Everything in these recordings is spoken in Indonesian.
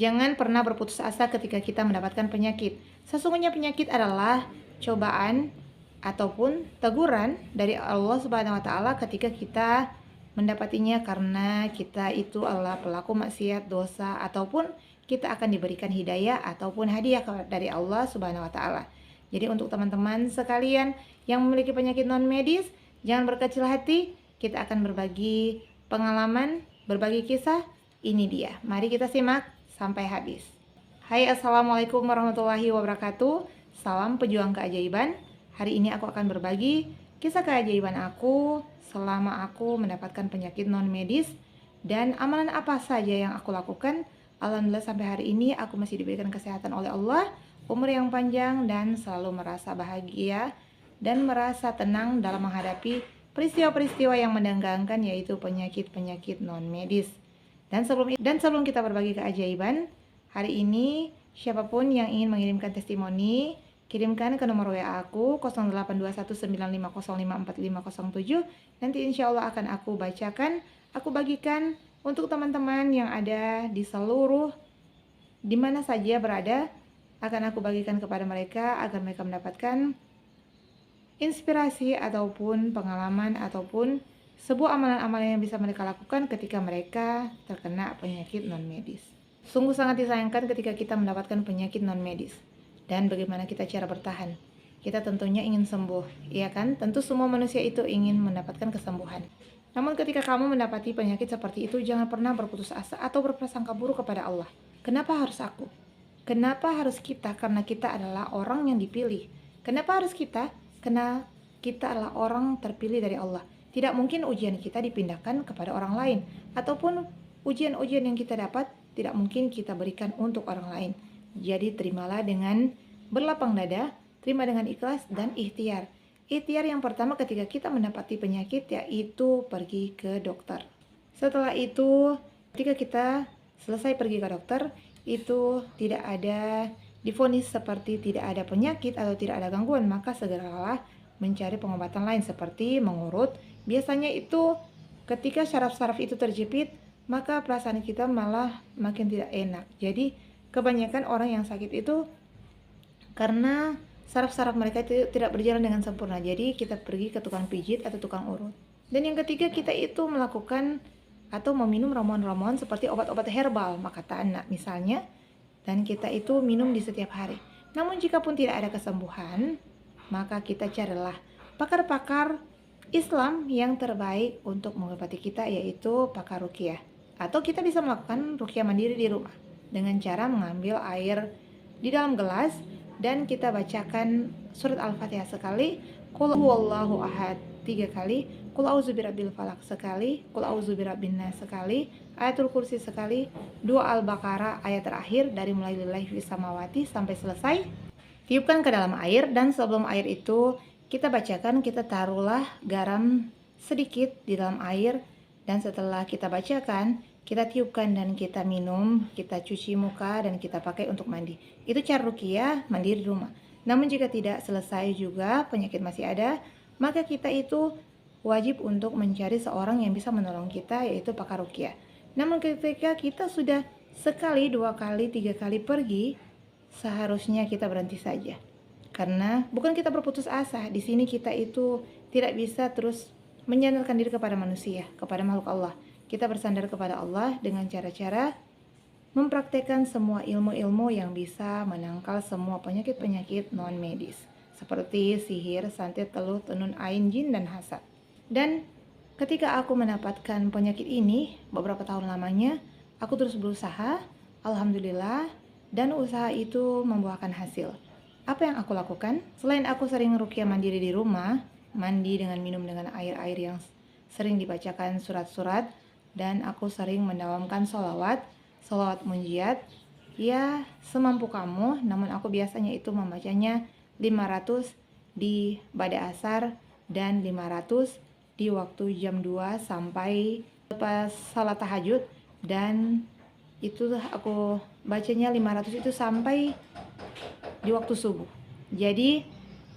Jangan pernah berputus asa ketika kita mendapatkan penyakit. Sesungguhnya penyakit adalah cobaan ataupun teguran dari Allah Subhanahu wa taala ketika kita mendapatinya karena kita itu adalah pelaku maksiat, dosa, ataupun kita akan diberikan hidayah ataupun hadiah dari Allah Subhanahu wa taala. Jadi untuk teman-teman sekalian yang memiliki penyakit non medis, jangan berkecil hati, kita akan berbagi pengalaman, berbagi kisah. Ini dia. Mari kita simak sampai habis. Hai, assalamualaikum warahmatullahi wabarakatuh. Salam pejuang keajaiban. Hari ini aku akan berbagi kisah keajaiban aku selama aku mendapatkan penyakit non medis dan amalan apa saja yang aku lakukan. Alhamdulillah sampai hari ini aku masih diberikan kesehatan oleh Allah, umur yang panjang, dan selalu merasa bahagia dan merasa tenang dalam menghadapi peristiwa-peristiwa yang menegangkan, yaitu penyakit-penyakit non medis. Dan sebelum kita berbagi keajaiban, hari ini siapapun yang ingin mengirimkan testimoni, kirimkan ke nomor WA aku 082195054507. Nanti insya Allah akan aku bacakan, aku bagikan untuk teman-teman yang ada di seluruh, di mana saja berada, akan aku bagikan kepada mereka agar mereka mendapatkan inspirasi ataupun pengalaman ataupun sebuah amalan-amalan yang bisa mereka lakukan ketika mereka terkena penyakit non medis. Sungguh sangat disayangkan ketika kita mendapatkan penyakit non medis. Dan bagaimana kita cara bertahan? Kita tentunya ingin sembuh, iya kan? Tentu semua manusia itu ingin mendapatkan kesembuhan. Namun ketika kamu mendapati penyakit seperti itu, jangan pernah berputus asa atau berprasangka buruk kepada Allah. Kenapa harus aku? Kenapa harus kita? Karena kita adalah orang yang dipilih. Kenapa harus kita? Karena kita adalah orang terpilih dari Allah. Tidak mungkin ujian kita dipindahkan kepada orang lain, ataupun ujian-ujian yang kita dapat tidak mungkin kita berikan untuk orang lain. Jadi terimalah dengan berlapang dada, terima dengan ikhlas dan ikhtiar. Ikhtiar yang pertama ketika kita mendapati penyakit yaitu pergi ke dokter. Setelah itu ketika kita selesai pergi ke dokter, itu tidak ada divonis seperti tidak ada penyakit atau tidak ada gangguan, maka segeralah mencari pengobatan lain seperti mengurut. Biasanya itu ketika syaraf-syaraf itu terjepit, maka perasaan kita malah makin tidak enak. Jadi kebanyakan orang yang sakit itu karena saraf-saraf mereka itu tidak berjalan dengan sempurna. Jadi kita pergi ke tukang pijit atau tukang urut. Dan yang ketiga, kita itu melakukan atau meminum ramuan-ramuan seperti obat-obat herbal, maka anak misalnya, dan kita itu minum di setiap hari. Namun jika pun tidak ada kesembuhan, maka kita carilah pakar-pakar Islam yang terbaik untuk mengobati kita, yaitu pakar ruqyah. Atau kita bisa melakukan ruqyah mandiri di rumah dengan cara mengambil air di dalam gelas dan kita bacakan surat Al-Fatihah sekali, qul huwallahu ahad 3 kali, qul a'udzu birabbil falaq sekali, qul a'udzu birabbin nas sekali, ayatul kursi sekali, 2 Al-Baqarah ayat terakhir dari mulai lillahi fis samawati sampai selesai. Tiupkan ke dalam air, dan sebelum air itu kita bacakan, kita taruhlah garam sedikit di dalam air, dan setelah kita bacakan, kita tiupkan dan kita minum, kita cuci muka dan kita pakai untuk mandi. Itu cara ruqyah mandiri di rumah. Namun jika tidak selesai juga, penyakit masih ada, maka kita itu wajib untuk mencari seorang yang bisa menolong kita, yaitu pakar ruqyah. Namun ketika kita sudah sekali, 2 kali, 3 kali pergi, seharusnya kita berhenti saja. Karena bukan kita berputus asa, di sini kita itu tidak bisa terus menyandarkan diri kepada manusia, kepada makhluk Allah. Kita bersandar kepada Allah dengan cara-cara mempraktekkan semua ilmu-ilmu yang bisa menangkal semua penyakit-penyakit non medis seperti sihir, santet, teluh, tenun, ain, jin, dan hasad. Dan ketika aku mendapatkan penyakit ini beberapa tahun lamanya, aku terus berusaha, alhamdulillah, dan usaha itu membuahkan hasil. Apa yang aku lakukan? Selain aku sering ruqyah mandiri di rumah, mandi dengan minum dengan air-air yang sering dibacakan surat-surat, dan aku sering mendawamkan sholawat munjiat, ya semampu kamu. Namun aku biasanya itu membacanya 500 di bada asar dan 500 di waktu jam 2 sampai lepas salat tahajud, dan itu aku bacanya 500 itu sampai di waktu subuh. Jadi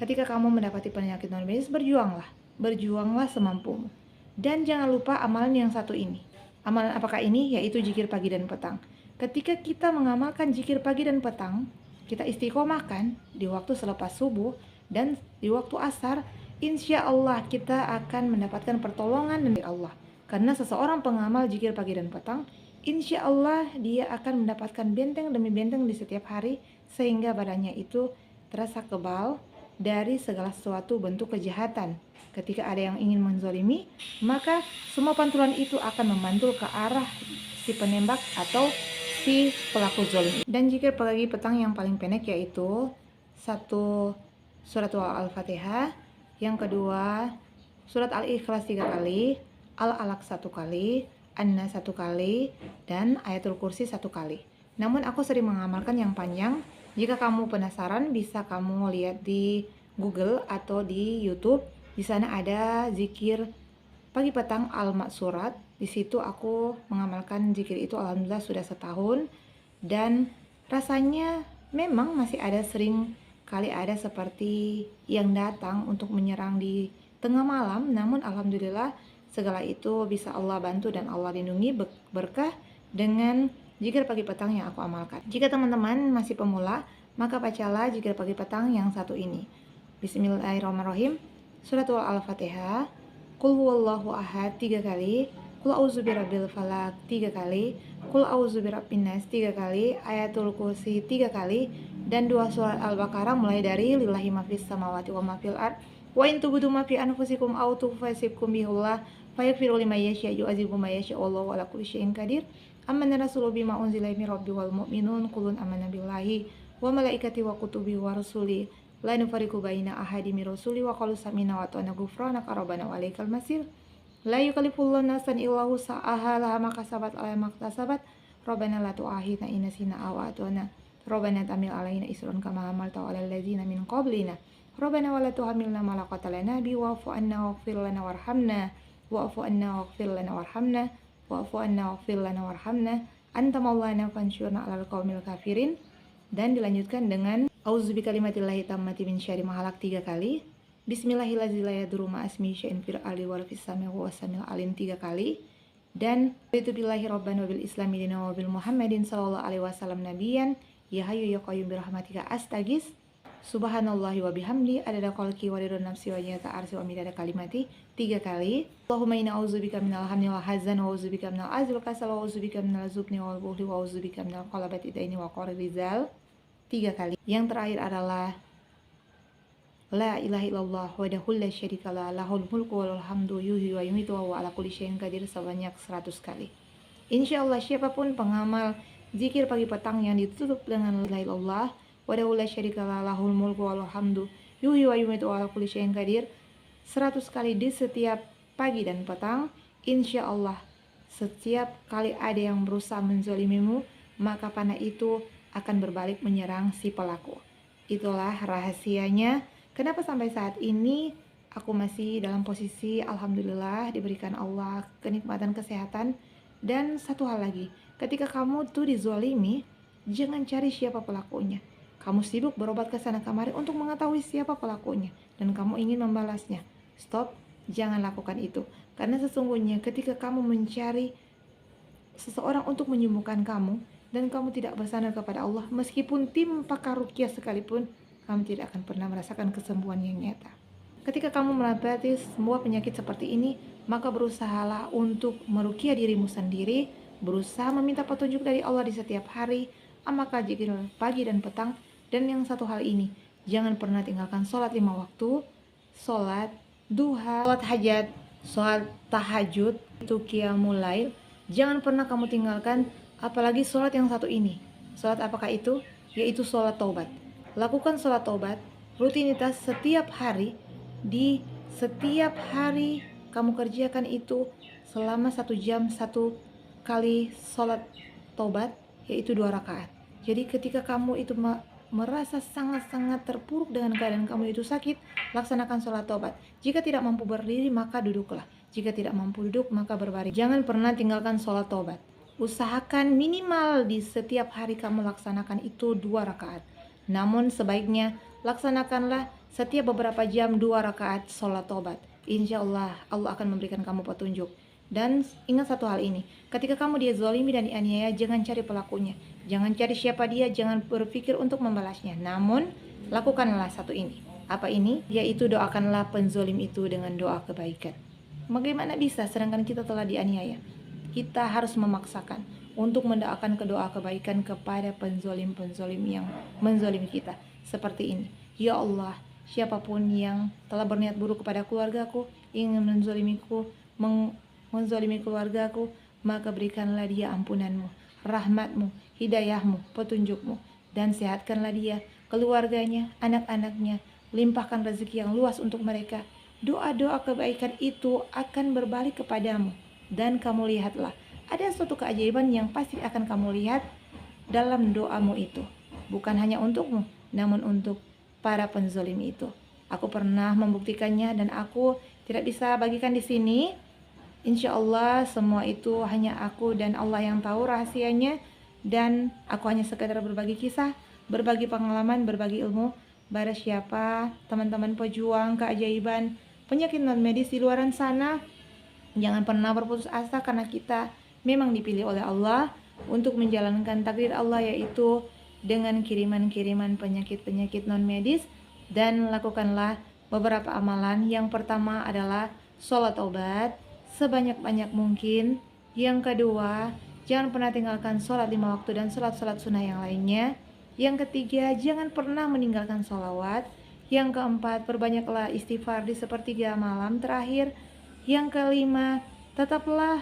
ketika kamu mendapati penyakit non medis, berjuanglah semampumu. Dan jangan lupa amalan yang satu ini. Amalan apakah ini? Yaitu zikir pagi dan petang. Ketika kita mengamalkan zikir pagi dan petang, kita istiqomahkan di waktu selepas subuh dan di waktu asar, insya Allah kita akan mendapatkan pertolongan dari Allah. Karena seseorang pengamal zikir pagi dan petang, insya Allah dia akan mendapatkan benteng demi benteng di setiap hari, sehingga badannya itu terasa kebal dari segala sesuatu bentuk kejahatan. Ketika ada yang ingin menzolimi, maka semua pantulan itu akan memantul ke arah si penembak atau si pelaku zolim. Dan zikir pagi petang yang paling pendek yaitu satu surat Al-Fatihah, yang kedua surat Al-Ikhlas 3 kali, Al-Alaq 1 kali, An-Nas 1 kali, dan Ayatul Kursi 1 kali. Namun aku sering mengamalkan yang panjang. Jika kamu penasaran, bisa kamu lihat di Google atau di YouTube. Di sana ada zikir pagi petang al-maksurat. Di situ aku mengamalkan zikir itu alhamdulillah sudah setahun, dan rasanya memang masih ada sering kali ada seperti yang datang untuk menyerang di tengah malam, namun alhamdulillah segala itu bisa Allah bantu dan Allah lindungi berkah dengan zikir pagi petang yang aku amalkan. Jika teman-teman masih pemula, maka bacalah zikir pagi petang yang satu ini. Bismillahirrahmanirrahim. Surat Al-Fatihah, Qul huwallahu ahad 3 kali, Qul a'udzu birabbil falaq 3 kali, Qul a'udzu birabbin nas 3 kali, Ayatul Kursi 3 kali, dan 2 surat Al-Baqarah mulai dari lillahi ma fis samawati wa ma fil ard, wa in tubdu ma fi anfusikum aw tukhfuhu bihullah fayaghfiru liman yasha' yu'adzibu man yasha' wallahu ala kulli syai'in qadir. Amana rasulu bima unzila min rabbi wal mu'minun qulun amanna billahi wa malaikati wa kutubi wa rusuli la nufariqu baina ahadi min rusuli wa qalu sami'na wa ata'na ghufranaka rabbana wa ilaikal masir. La yukallifullahu nafsan illa wus'aha laha ma kasabat wa ma iktasabat. Rabbana la tu'akhidna in nasina aw akhtana. Rabbana tamil alaina isran kama hamalta 'alal ladzina min qablina. Rabbana wa la tuhammilna ma la taqata lana bihi wa'fu 'anna waghfir lana warhamna. Wa'fu 'anna waghfir lana warhamna. Wa'fu 'anna waghfir lana warhamna. Anta maulana fansurna 'alal qaumil kafirin. Dan dilanjutkan dengan auzubi kalimatillahi tammati min syarri ma khalaq 3 kali. Bismillahirrahmanirrahim ma'asmi syai'in fil ardi wal fis samai wa wasamil alim 3 kali. Dan itu billahi rabban wa bil islami dina wa bil muhammadin sallallahu alaihi wasallam nabiyan ya hayyu ya qayyum bi rahmatika astagis subhanallahi wa bihamdi adada khalqi wa ridha nafsi wa zinata arsy wa midada kalimati 3 kali. Allahumma inna a'udzubika minal hammi wal hazan wa a'udzubika minal azli wal kasal wa a'udzubika minal zubni wal bukhli wa a'udzubika minal qalabati daini wa qari rizal 3 kali. Yang terakhir adalah la ilaha illallah wahdahu la syarikalah lahul mulku wa lahul hamdu yuhyi wa yumiitu wa huwa ala kulli syai'in qadir sebanyak 100 kali. Insyaallah siapapun pengamal zikir pagi petang yang ditutup dengan la ilaha illallah wahdahu la syarikalah lahul mulku wa lahul hamdu yuhyi wa yumiitu wa ala kulli syai'in qadir 100 kali di setiap pagi dan petang, insyaallah setiap kali ada yang berusaha menzalimimu, maka panah itu akan berbalik menyerang si pelaku. Itulah rahasianya kenapa sampai saat ini aku masih dalam posisi alhamdulillah diberikan Allah kenikmatan kesehatan. Dan satu hal lagi, ketika kamu tuh dizalimi, jangan cari siapa pelakunya. Kamu sibuk berobat ke sana kemari untuk mengetahui siapa pelakunya dan kamu ingin membalasnya. Stop, jangan lakukan itu. Karena sesungguhnya ketika kamu mencari seseorang untuk menyembuhkan kamu dan kamu tidak bersandar kepada Allah, meskipun tim pakar ruqyah sekalipun, kamu tidak akan pernah merasakan kesembuhan yang nyata. Ketika kamu melewati semua penyakit seperti ini, maka berusahalah untuk meruqyah dirimu sendiri, berusaha meminta petunjuk dari Allah di setiap hari, amalkan zikir pagi dan petang. Dan yang satu hal ini, jangan pernah tinggalkan sholat 5 waktu, sholat duha, sholat hajat, sholat tahajud, itu qiyamul lail. Jangan pernah kamu tinggalkan, apalagi sholat yang satu ini. Sholat apakah itu? Yaitu sholat taubat. Lakukan sholat taubat, rutinitas setiap hari. Di setiap hari kamu kerjakan itu selama 1 jam 1 kali sholat taubat, yaitu 2 rakaat. Jadi ketika kamu itu merasa sangat-sangat terpuruk dengan keadaan kamu itu sakit, laksanakan sholat taubat. Jika tidak mampu berdiri, maka duduklah. Jika tidak mampu duduk, maka berbaring. Jangan pernah tinggalkan sholat taubat. Usahakan minimal di setiap hari kamu laksanakan itu 2 rakaat. Namun sebaiknya laksanakanlah setiap beberapa jam 2 rakaat sholat taubat. Insya Allah, Allah akan memberikan kamu petunjuk. Dan ingat satu hal ini, ketika kamu dia zolimi dan dianiaya, jangan cari pelakunya, jangan cari siapa dia, jangan berpikir untuk membalasnya. Namun, lakukanlah satu ini. Apa ini? Yaitu doakanlah penzolim itu dengan doa kebaikan. Bagaimana bisa sedangkan kita telah dianiaya? Kita harus memaksakan untuk mendoakan doa kebaikan kepada penzolim-penzolim yang menzolimi kita. Seperti ini, ya Allah, siapapun yang telah berniat buruk kepada keluargaku, ingin menzolimiku, menzolimi keluargaku, maka berikanlah dia ampunanmu, rahmatmu, hidayahmu, petunjukmu, dan sehatkanlah dia, keluarganya, anak-anaknya, limpahkan rezeki yang luas untuk mereka. Doa-doa kebaikan itu akan berbalik kepadamu, dan kamu lihatlah, ada suatu keajaiban yang pasti akan kamu lihat dalam doamu itu, bukan hanya untukmu, namun untuk para penzolim itu. Aku pernah membuktikannya dan aku tidak bisa bagikan di sini. Insya Allah semua itu hanya aku dan Allah yang tahu rahasianya, dan aku hanya sekedar berbagi kisah, berbagi pengalaman, berbagi ilmu. Pada siapa teman-teman pejuang keajaiban penyakit non medis di luar sana, jangan pernah berputus asa karena kita memang dipilih oleh Allah untuk menjalankan takdir Allah, yaitu dengan kiriman-kiriman penyakit-penyakit non medis. Dan lakukanlah beberapa amalan. Yang pertama adalah sholat taubat sebanyak-banyak mungkin. Yang kedua, jangan pernah tinggalkan sholat 5 waktu dan sholat-sholat sunnah yang lainnya. Yang ketiga, jangan pernah meninggalkan sholawat. Yang keempat, perbanyaklah istighfar di sepertiga malam terakhir. Yang kelima, tetaplah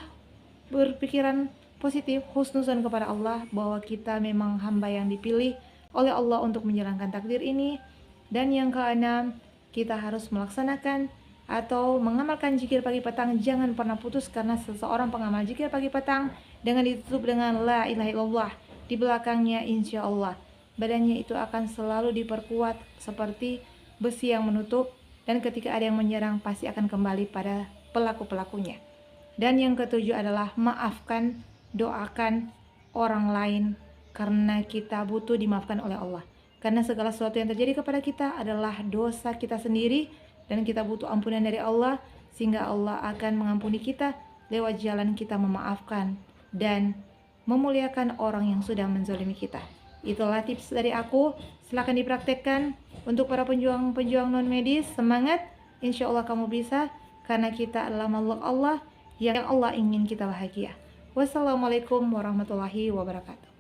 berpikiran positif, husnuzon kepada Allah, bahwa kita memang hamba yang dipilih oleh Allah untuk menjalankan takdir ini. Dan yang keenam, kita harus melaksanakan atau mengamalkan zikir pagi petang. Jangan pernah putus, karena seseorang pengamal zikir pagi petang dengan ditutup dengan la ilaha illallah, di belakangnya insya Allah badannya itu akan selalu diperkuat seperti besi yang menutup, dan ketika ada yang menyerang pasti akan kembali pada pelaku-pelakunya. Dan yang ketujuh adalah maafkan, doakan orang lain, karena kita butuh dimaafkan oleh Allah. Karena segala sesuatu yang terjadi kepada kita adalah dosa kita sendiri, dan kita butuh ampunan dari Allah, sehingga Allah akan mengampuni kita lewat jalan kita memaafkan dan memuliakan orang yang sudah menzalimi kita. Itulah tips dari aku, silakan dipraktekkan untuk para pejuang-pejuang non medis. Semangat, insya Allah kamu bisa, karena kita adalah makhluk Allah yang Allah ingin kita bahagia. Wassalamualaikum warahmatullahi wabarakatuh.